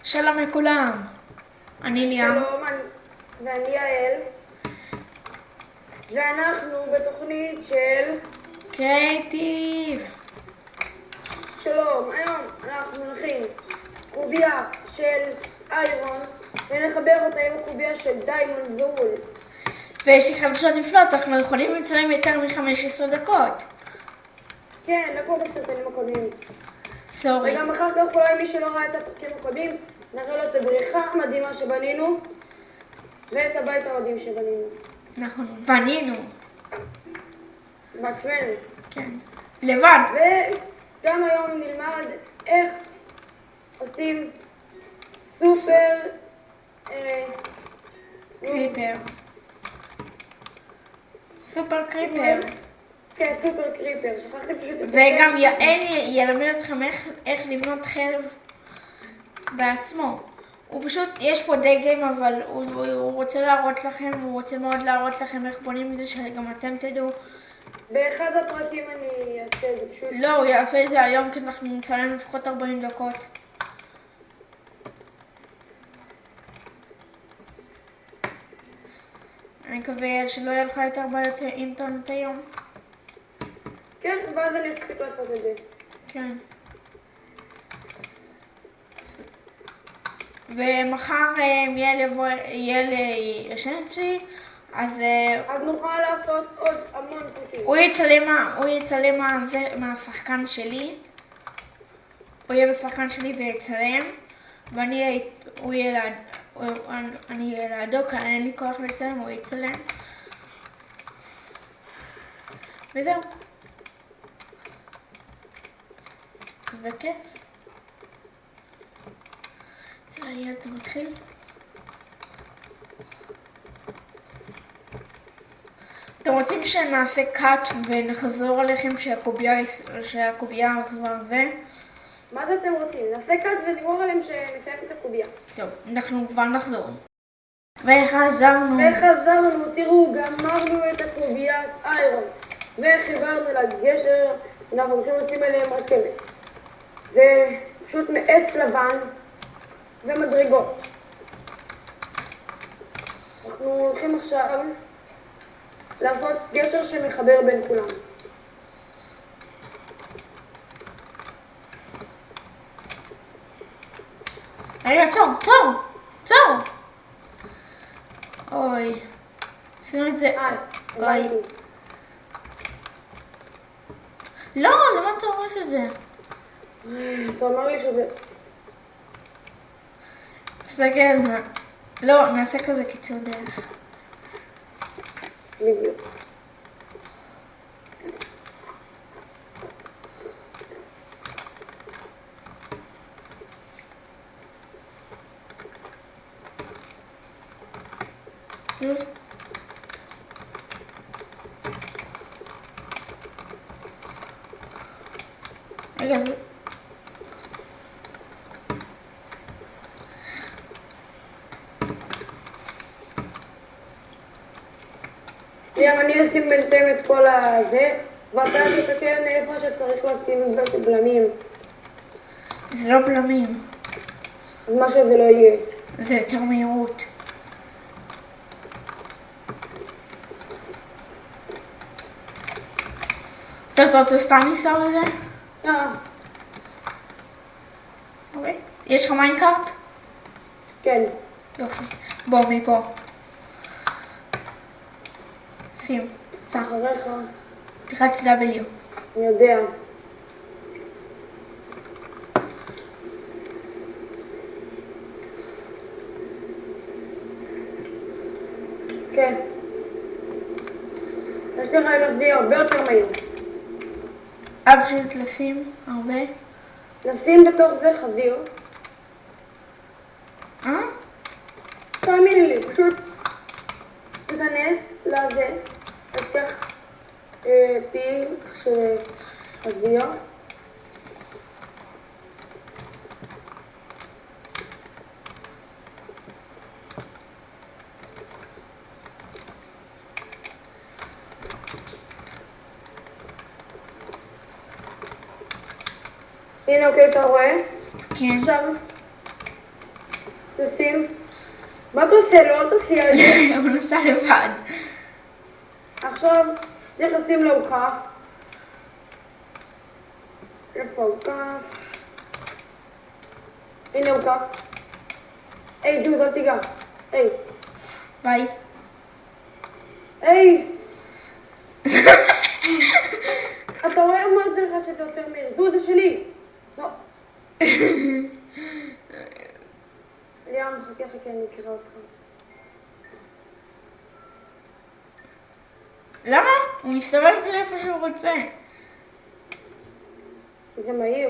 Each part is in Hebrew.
שלום לכולם, אני ליאם. שלום, ואני יעל, ואנחנו בתוכנית של קריאיטיב. שלום. היום אנחנו נכין קובייה של איירון ונחבר אותה עם הקובייה של דיימונד וול. ויש לי חדשות נפלאות, אנחנו יכולים לצלם יותר מ-15 דקות. כן, לא כמו בסרטונים הקודמים. סורי. וגם אחר כך אולי מי שלא ראה את הפרקים הקודמים, נראה לו את הבריכה המדהימה שבנינו ואת הבית המדהים שבנינו. אנחנו בנינו. בעצמנו. כן. לבד. וגם היום נלמד איך עושים סופר קריפר. סופר קריפר. כן, סופר קריפר, שכחתי פשוט את וגם יעל ילמד אתכם איך לבנות חרב בעצמו. הוא פשוט, יש פה דגם, אבל הוא רוצה להראות לכם, הוא רוצה מאוד להראות לכם איך בונים את זה, שגם אתם תדעו. באחד הפרקים אני אעשה את זה פשוט. לא, הוא יעשה את זה היום, כי אנחנו נצלם לפחות 40 דקות. אני מקווה שלא יהיה לך יותר בעיות אינטרנט היום. כן, ואז אני אספיק לעשות את זה. כן. ומחר יעל ישן אצלי, אז נוכל לעשות עוד המון פרקים. הוא יצלם מהשחקן שלי. הוא יהיה בשחקן שלי ויצלם, ואני אהיה לידו, כי אין לי כוח לצלם, הוא יצלם. וזהו. וכיף. אז יאללה, אתה מתחיל? אתם רוצים שנעשה קאט ונחזור עליכם שהקובייה כבר זה? מה זה אתם רוצים? נעשה קאט ונגמור עליהם שנסיים את הקובייה. טוב, אנחנו כבר נחזור. וחזרנו. תראו, גמרנו את הקוביית איירון וחיברנו לגשר שאנחנו הולכים לשים אליהם רכבת. זה פשוט מעץ לבן ומדרגות. אנחנו הולכים עכשיו לעשות גשר שמחבר בין כולם. רגע, צור! אוי, עשינו את זה. אוי. לא, למה אתה הורס את זה? אתה אומר לי שזה... תסתכל, לא, נעשה כזה קיצור דרך. בדיוק. רגע, זה... אני אשים בינתיים את כל הזה, ואתה תתקן איפה שצריך לשים את בלמים. זה לא בלמים. אז מה שזה לא יהיה. זה יותר מהירות. טוב, אתה רוצה סתם לנסוע לזה? אוקיי. יש לך מיינקארט? כן. יופי. בוא, מפה. שים. סע. אחריך. תחץ W. אני יודע. כן. יש לך איך זה יהיה הרבה יותר מהיר. פשוט לשים הרבה. נשים בתוך זה חזיר. תאמיני לי, פשוט תיכנס לזה, תפתח פיל של חזיר. הנה, אוקיי, אתה רואה? כן. עכשיו תשים. מה אתה עושה? לא, אל תעשייה את זה. הוא נסע לבד. עכשיו צריך לשים לו כף. איפה הוא כף? הנה הוא כף. היי, זוז, אל תיגע. היי. ביי. היי. אתה רואה? אמרתי לך שאתה יותר מהיר. זוז, זה שלי. לא. ליאם, חכה, אני אקרא אותך. למה? הוא מסתובב לאיפה שהוא רוצה. זה מהיר.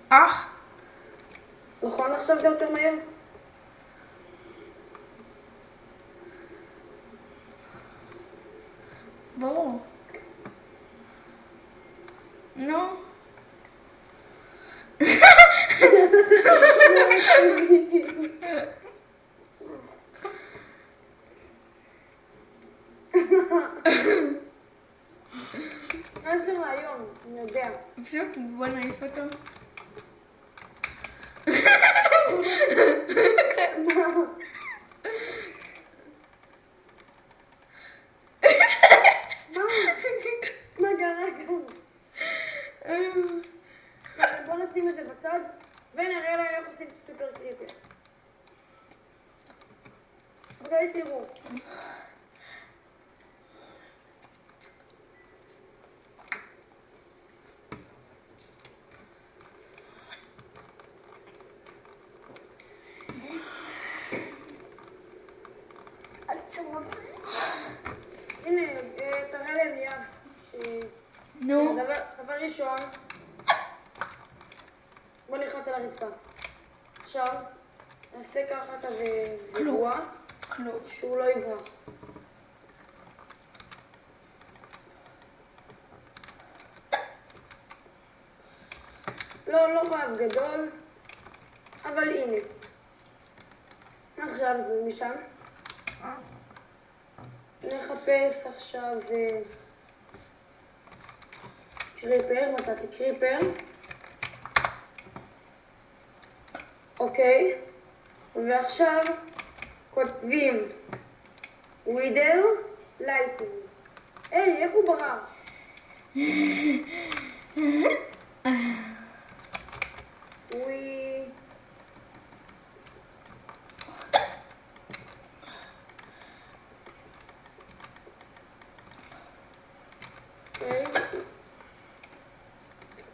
אח? נכון עכשיו זה יותר מהיר? ברור. נו. מה יש לך היום? אני יודע. פשוט בוא נעיף אותו. מה קרה כאן? בוא נשים את זה בצד ונראה להם איך עושים סופר קריפר. אוקיי, תראו. הנה, תראה להם ליאב. נו. דבר ראשון, בוא נחת על הרצפה. עכשיו, נעשה ככה כזה גבוה, כלום. שהוא לא יברח. לא חייב גדול, אבל הנה. עכשיו משם. נחפש עכשיו קריפר, מצאתי קריפר. אוקיי, ועכשיו כותבים ווידר לייטינג. היי, איך הוא ברח?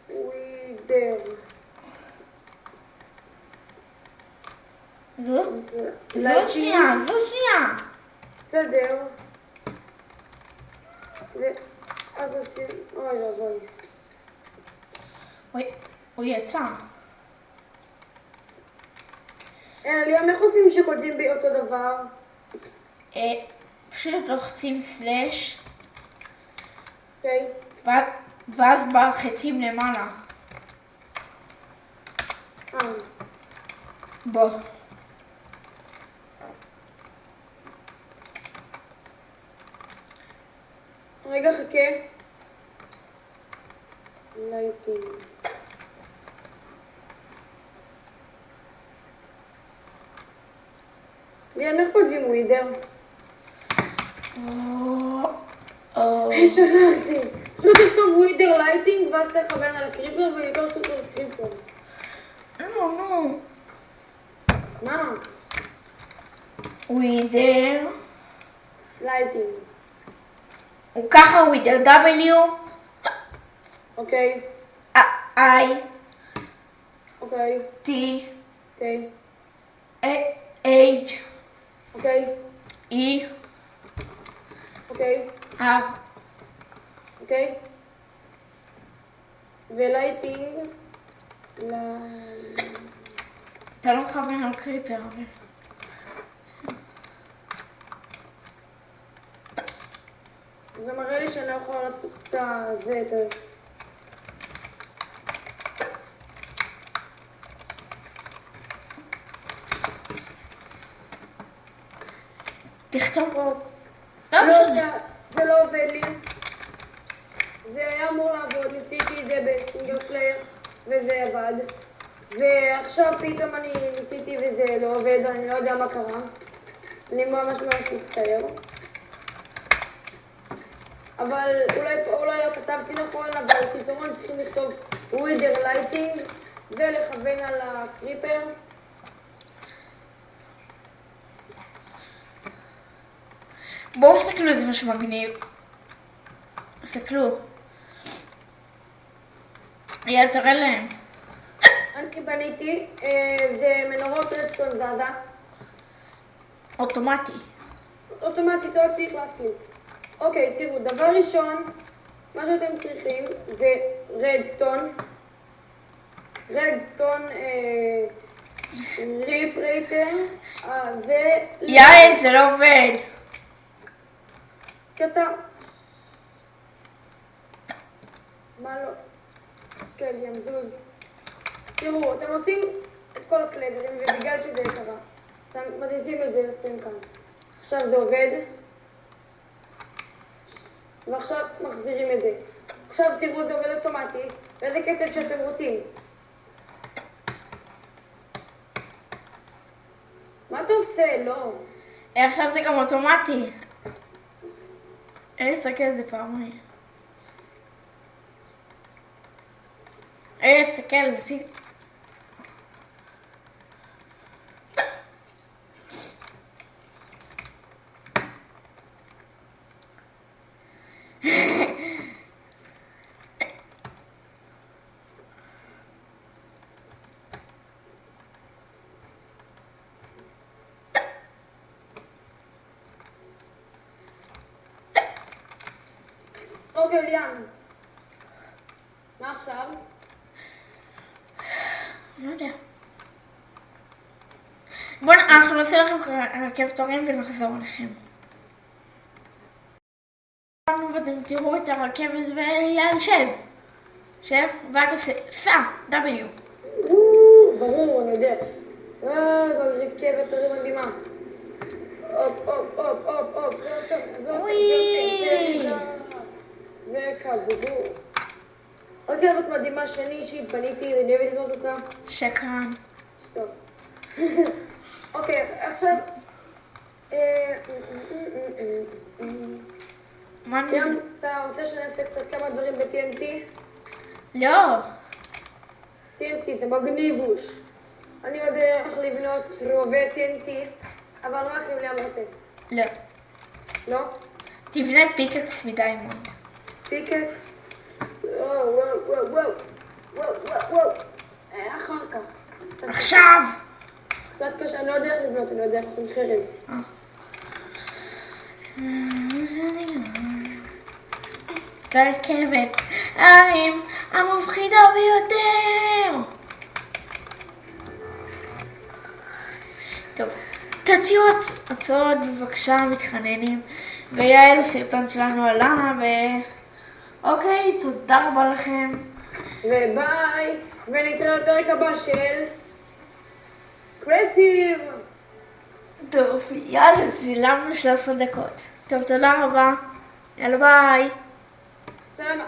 ווידר. זו שנייה. בסדר. ואז עושים... אוי. אוי, הוא יצא. ליאם, איך עושים שכותבים באותו דבר? פשוט לוחצים סלש, אוקיי. ואז בחצים למעלה. בוא. רגע, חכה. לייטינג. ליאם, איך כותבים ווידר? שכחתי. פשוט תכתוב ווידר לייטינג ואז תכוון על הקריפר ולקרוא סופר קריפר. נו. מה? ווידר. לייטינג. הוא ככה ווידר W. אוקיי. I. אוקיי. T. אוקיי. H. אוקיי. E. אוקיי. R. אוקיי. ולייטינג. אתה לא מכוון על קריפר, אבל... זה מראה לי שאני לא יכולה לעשות את זה, את ה... תכתוב. לא, זה לא עובד לי. זה היה אמור לעבוד, ניסיתי את זה בסינגל פלייר, וזה עבד. ועכשיו פתאום אני ניסיתי וזה לא עובד, אני לא יודע מה קרה. אני ממש מצטער. אבל אולי לא כתבתי נכון, אבל פתרון צריכים לכתוב ווידר לייטינג ולכוון על הקריפר. בואו תסתכלו, זה משהו מגניב. תסתכלו. יאללה, תראה להם. אני בניתי, זה מנורות רדסטון זזה. אוטומטי. אוטומטית לא צריך להפעיל. אוקיי, תראו, דבר ראשון, מה שאתם צריכים זה רדסטון. רדסטון ריפרייטר ו... יאללה, זה לא עובד. קטע. מה לא? כן, ימזוז. תראו, אתם עושים את כל הקלברים, ובגלל שזה קרה, מזיזים את זה לשים כאן. עכשיו זה עובד, ועכשיו מחזירים את זה. עכשיו תראו, זה עובד אוטומטי, ואיזה קצב שאתם רוצים. מה אתה עושה? לא. עכשיו זה גם אוטומטי. להסתכל על זה פעמיים. להסתכל, עשי... אוקיי, ליאן. מה עכשיו? לא יודע. בואו, אנחנו נעשה לכם כפתורים ונחזור אליכם. ואתם תראו את הרכבת ויאללה, שב. שב, ואת עושה סע, W. ברור, אני יודע. ברכבת הרי מדהימה. הופ, הופ, הופ, הופ, הופ. וואי. וכבודו. רכבת מדהימה שאני אישית בניתי, ואני אוהבת לבנות אותה. שקרן. סטופ. אוקיי, עכשיו... מה אני... ים, אתה רוצה שנעשה קצת כמה דברים ב-TNT? לא. TNT זה מגניבוש. אני יודע איך לבנות רובי TNT, אבל רק אם ליאם רוצה. לא. לא? תבנה פיקקס מדיימונד. פיקקס? וואו, וואו, וואו, וואו. וואו, וואו, וואו. אחר כך. עכשיו! קצת קשה, אני לא יודע איך לבנות, אני לא יודע איך לעשות חרב. זה הרכבת. המפחידה ביותר! טוב, תציעו הצעות בבקשה, מתחננים. ויעל, הסרטון שלנו עלה, אוקיי, תודה רבה לכם. וביי, ונתראה בפרק הבא של... קרסיב! טוב, יאללה, צילמנו 13 דקות. טוב, תודה רבה. יאללה, ביי. סלמה.